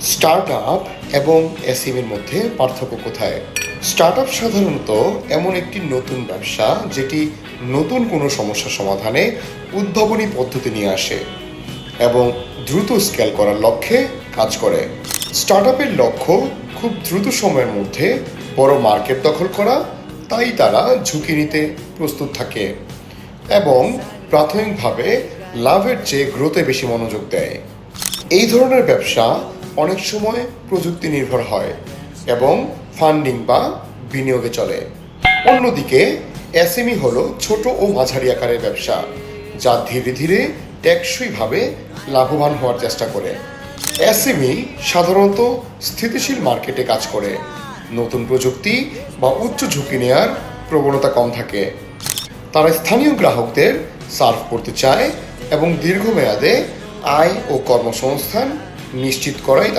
Startup এবং এসএমইর মধ্যে পার্থক্য কোথায়? স্টার্টআপ সাধারণত এমন একটি নতুন ব্যবসা যেটি নতুন কোনো সমস্যা সমাধানে উদ্ভাবনী পদ্ধতি নিয়ে আসে এবং দ্রুত স্কেল করার লক্ষ্যে কাজ করে। স্টার্টআপের লক্ষ্য খুব দ্রুত সময়ের মধ্যে বড় মার্কেট দখল করা, তাই তারা ঝুঁকি নিতে প্রস্তুত থাকে এবং প্রাথমিকভাবে লাভের চেয়ে গ্রোথে বেশি মনোযোগ দেয়। এই ধরনের ব্যবসা অনেক সময় প্রযুক্তি নির্ভর হয় এবং ফান্ডিং বা বিনিয়োগে চলে। অন্যদিকে এসএমই হলো ছোট ও মাঝারি আকারের ব্যবসা, যা ধীরে ধীরে টেকসইভাবে লাভবান হওয়ার চেষ্টা করে। এসএমই সাধারণত স্থিতিশীল মার্কেটে কাজ করে, নতুন প্রযুক্তি বা উচ্চ ঝুঁকি নেওয়ার প্রবণতা কম থাকে। তারা স্থানীয় গ্রাহকদের সার্ভ করতে চায় এবং দীর্ঘমেয়াদে আয় ও কর্মসংস্থান নিশ্চিত করাই তাদের